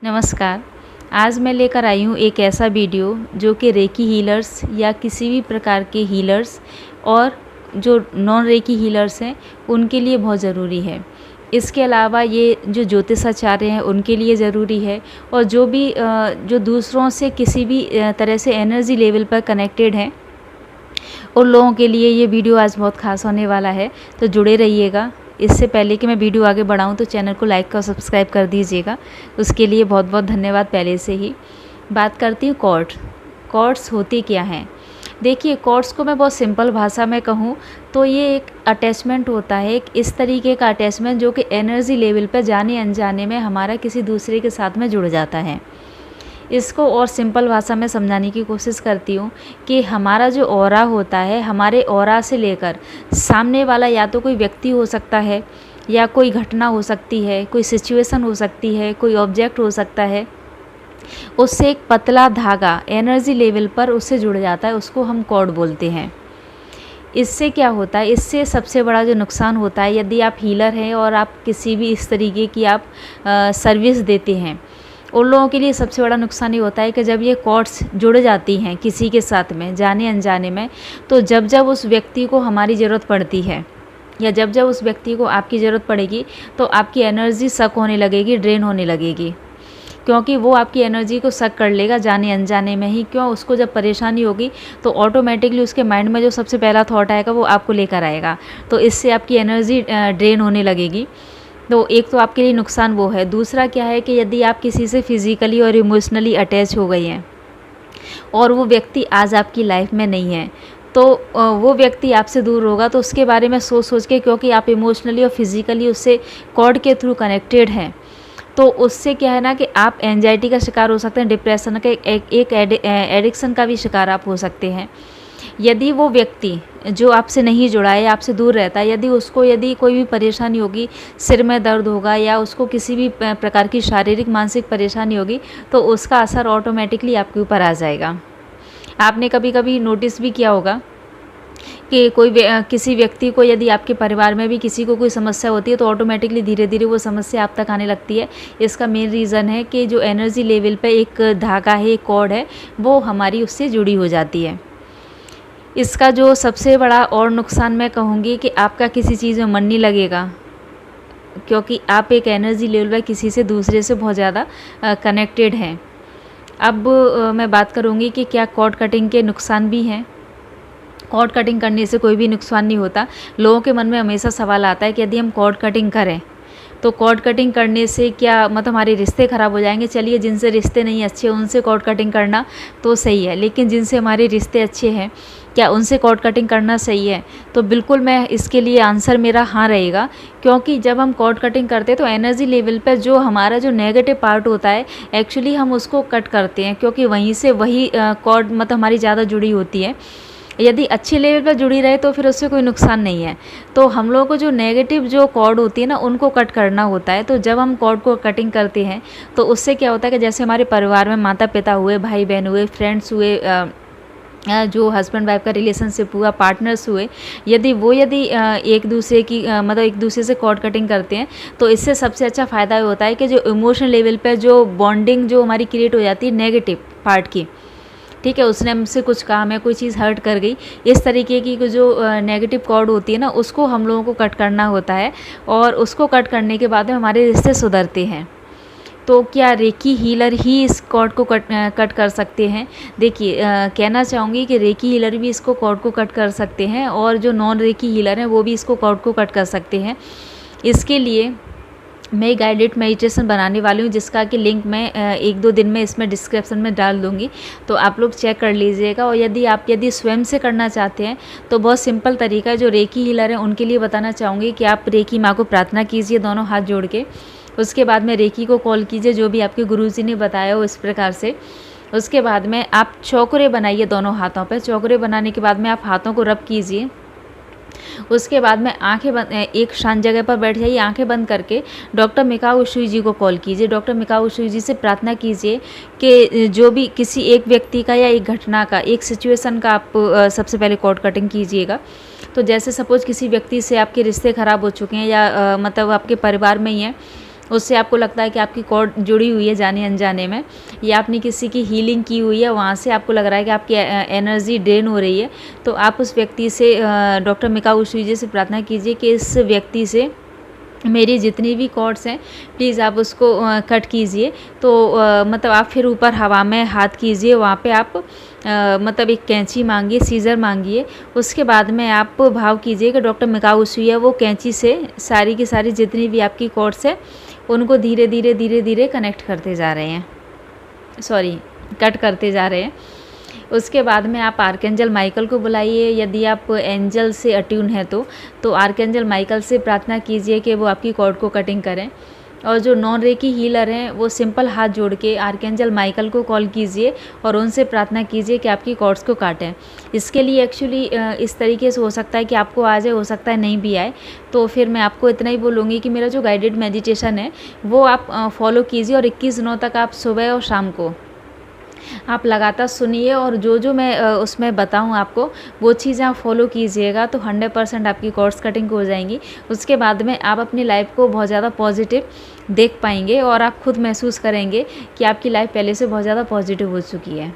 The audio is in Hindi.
नमस्कार। आज मैं लेकर आई हूँ एक ऐसा वीडियो जो कि रेकी हीलर्स या किसी भी प्रकार के हीलर्स और जो नॉन रेकी हीलर्स हैं उनके लिए बहुत ज़रूरी है। इसके अलावा ये जो ज्योतिषाचार्य हैं उनके लिए ज़रूरी है और जो दूसरों से किसी भी तरह से एनर्जी लेवल पर कनेक्टेड हैं उन लोगों के लिए ये वीडियो आज बहुत ख़ास होने वाला है, तो जुड़े रहिएगा। इससे पहले कि मैं वीडियो आगे बढ़ाऊँ तो चैनल को लाइक और सब्सक्राइब कर दीजिएगा, उसके लिए बहुत बहुत धन्यवाद पहले से ही। बात करती हूँ कॉर्ड्स होती क्या हैं। देखिए, कॉर्ड्स को मैं बहुत सिंपल भाषा में कहूँ तो ये एक अटैचमेंट होता है, एक इस तरीके का अटैचमेंट जो कि एनर्जी लेवल पर जाने अनजाने में हमारा किसी दूसरे के साथ में जुड़ जाता है। इसको और सिंपल भाषा में समझाने की कोशिश करती हूँ कि हमारा जो ऑरा होता है, हमारे ऑरा से लेकर सामने वाला या तो कोई व्यक्ति हो सकता है या कोई घटना हो सकती है, कोई सिचुएशन हो सकती है, कोई ऑब्जेक्ट हो सकता है, उससे एक पतला धागा एनर्जी लेवल पर उससे जुड़ जाता है, उसको हम कॉर्ड बोलते हैं। इससे क्या होता है, इससे सबसे बड़ा जो नुकसान होता है, यदि आप हीलर हैं और आप किसी भी इस तरीके की आप सर्विस देते हैं, उन लोगों के लिए सबसे बड़ा नुकसान ये होता है कि जब ये कॉर्ड्स जुड़ जाती हैं किसी के साथ में जाने अनजाने में, तो जब जब उस व्यक्ति को हमारी ज़रूरत पड़ती है या जब जब उस व्यक्ति को आपकी ज़रूरत पड़ेगी तो आपकी एनर्जी सक होने लगेगी, ड्रेन होने लगेगी, क्योंकि वो आपकी एनर्जी को सक कर लेगा जाने अनजाने में ही। क्यों? उसको जब परेशानी होगी तो ऑटोमेटिकली उसके माइंड में जो सबसे पहला थॉट आएगा वो आपको लेकर आएगा, तो इससे आपकी एनर्जी ड्रेन होने लगेगी। तो एक तो आपके लिए नुकसान वो है। दूसरा क्या है कि यदि आप किसी से फिज़िकली और इमोशनली अटैच हो गई हैं और वो व्यक्ति आज आपकी लाइफ में नहीं है, तो वो व्यक्ति आपसे दूर होगा, तो उसके बारे में सोच सोच के, क्योंकि आप इमोशनली और फिज़िकली उससे कॉर्ड के थ्रू कनेक्टेड हैं, तो उससे क्या है ना कि आप एंजाइटी का शिकार हो सकते हैं, डिप्रेशन का एक एडिक्शन का भी शिकार आप हो सकते हैं। यदि वो व्यक्ति जो आपसे नहीं जुड़ा है, आपसे दूर रहता है, यदि कोई भी परेशानी होगी, सिर में दर्द होगा या उसको किसी भी प्रकार की शारीरिक मानसिक परेशानी होगी, तो उसका असर ऑटोमेटिकली आपके ऊपर आ जाएगा। आपने कभी कभी नोटिस भी किया होगा कि किसी व्यक्ति को, यदि आपके परिवार में भी किसी को कोई समस्या होती है तो ऑटोमेटिकली धीरे धीरे वो समस्या आप तक आने लगती है। इसका मेन रीज़न है कि जो एनर्जी लेवल पे एक धागा है, एक कॉर्ड है, वो हमारी उससे जुड़ी हो जाती है। इसका जो सबसे बड़ा और नुकसान मैं कहूँगी कि आपका किसी चीज़ में मन नहीं लगेगा, क्योंकि आप एक एनर्जी लेवल पर किसी से दूसरे से बहुत ज़्यादा कनेक्टेड हैं। अब मैं बात करूँगी कि क्या कॉर्ड कटिंग के नुकसान भी हैं। कॉर्ड कटिंग करने से कोई भी नुकसान नहीं होता। लोगों के मन में हमेशा सवाल आता है कि यदि हम कॉर्ड कटिंग करें तो कॉर्ड कटिंग करने से क्या मतलब हमारे रिश्ते ख़राब हो जाएंगे। चलिए, जिनसे रिश्ते नहीं अच्छे उनसे कॉर्ड कटिंग करना तो सही है, लेकिन जिनसे हमारे रिश्ते अच्छे हैं क्या उनसे कॉर्ड कटिंग करना सही है? तो बिल्कुल मैं इसके लिए आंसर मेरा हाँ रहेगा, क्योंकि जब हम कॉर्ड कटिंग करते हैं तो एनर्जी लेवल पर जो हमारा जो नेगेटिव पार्ट होता है, एक्चुअली हम उसको कट करते हैं, क्योंकि वहीं से वही कॉर्ड मतलब हमारी ज़्यादा जुड़ी होती है। यदि अच्छे लेवल पर जुड़ी रहे तो फिर उससे कोई नुकसान नहीं है। तो हम लोगों को जो नेगेटिव जो कॉर्ड होती है ना, उनको कट करना होता है। तो जब हम कॉर्ड को कटिंग करते हैं तो उससे क्या होता है कि जैसे हमारे परिवार में माता पिता हुए, भाई बहन हुए, फ्रेंड्स हुए, जो हस्बैंड वाइफ का रिलेशनशिप हुआ, पार्टनर्स हुए, यदि एक दूसरे की मतलब एक दूसरे से कॉर्ड कटिंग करते हैं तो इससे सबसे अच्छा फ़ायदा ये होता है कि जो इमोशनल लेवल पर जो बॉन्डिंग जो हमारी क्रिएट हो जाती है नेगेटिव पार्ट की, ठीक है, उसने हमसे कुछ कहा, हमें कोई चीज़ हर्ट कर गई, इस तरीके की जो नेगेटिव कॉर्ड होती है ना, उसको हम लोगों को कट करना होता है, और उसको कट करने के बाद में हमारे रिश्ते सुधरते हैं। तो क्या रेकी हीलर ही इस कॉर्ड को कट कर सकते हैं? देखिए, कहना चाहूँगी कि रेकी हीलर भी इसको कॉर्ड को कट कर सकते हैं, और जो नॉन रेकी हीलर हैं वो भी इसको कॉर्ड को कट कर सकते हैं। इसके लिए मैं गाइडेड मेडिटेशन बनाने वाली हूँ, जिसका कि लिंक मैं 1-2 दिन में इसमें डिस्क्रिप्शन में डाल दूँगी, तो आप लोग चेक कर लीजिएगा। और यदि स्वयं से करना चाहते हैं तो बहुत सिंपल तरीका है। जो रेकी हीलर हैं उनके लिए बताना चाहूँगी कि आप रेकी माँ को प्रार्थना कीजिए दोनों हाथ जोड़ के, उसके बाद में रेकी को कॉल कीजिए जो भी आपके गुरुजी ने बताया हो इस प्रकार से। उसके बाद में आप चौकरे बनाइए दोनों हाथों पर। चौकरे बनाने के बाद में आप हाथों को रब कीजिए। उसके बाद में आंखें बंद, एक शांत जगह पर बैठ जाइए, आंखें बंद करके डॉक्टर मिकाओ उशुई जी को कॉल कीजिए। डॉक्टर मिकाओ उशुई जी से प्रार्थना कीजिए कि जो भी किसी एक व्यक्ति का या एक घटना का, एक सिचुएशन का आप सबसे पहले कॉर्ड कटिंग कीजिएगा। तो जैसे सपोज़ किसी व्यक्ति से आपके रिश्ते ख़राब हो चुके हैं या मतलब आपके परिवार में ही है, उससे आपको लगता है कि आपकी कॉर्ड जुड़ी हुई है जाने अनजाने में, या आपने किसी की हीलिंग की हुई है, वहाँ से आपको लग रहा है कि आपकी एनर्जी ड्रेन हो रही है, तो आप उस व्यक्ति से डॉक्टर मिकाऊ उशुई जी से प्रार्थना कीजिए कि इस व्यक्ति से मेरी जितनी भी कॉर्ड्स हैं प्लीज़ आप उसको कट कीजिए। तो मतलब आप फिर ऊपर हवा में हाथ कीजिए, वहाँ पे आप मतलब एक कैंची मांगिए, सीज़र मांगिए। उसके बाद में आप भाव कीजिए कि डॉक्टर मिकाऊ उशुई है वो कैंची से सारी की सारी जितनी भी आपकी कॉर्ड्स हैं उनको धीरे धीरे धीरे धीरे कनेक्ट करते जा रहे हैं, सॉरी कट करते जा रहे हैं। उसके बाद में आप आर्कएंजल माइकल को बुलाइए। यदि आप एंजल से अट्यून है तो आर्कएंजल माइकल से प्रार्थना कीजिए कि वो आपकी कॉर्ड को कटिंग करें। और जो नॉन रेकी हीलर हैं वो सिंपल हाथ जोड़ के आर्कएंजल माइकल को कॉल कीजिए और उनसे प्रार्थना कीजिए कि आपकी कॉर्ड्स को काटें। इसके लिए एक्चुअली इस तरीके से हो सकता है कि आपको आ जाए, हो सकता है नहीं भी आए, तो फिर मैं आपको इतना ही बोलूँगी कि मेरा जो गाइडेड मेडिटेशन है वो आप फॉलो कीजिए और 21 दिनों तक आप सुबह और शाम को आप लगातार सुनिए और जो जो मैं उसमें बताऊँ आपको वो चीज़ें आप फॉलो कीजिएगा तो 100% आपकी कॉर्ड्स कटिंग हो जाएंगी। उसके बाद में आप अपनी लाइफ को बहुत ज़्यादा पॉजिटिव देख पाएंगे और आप खुद महसूस करेंगे कि आपकी लाइफ पहले से बहुत ज़्यादा पॉजिटिव हो चुकी है।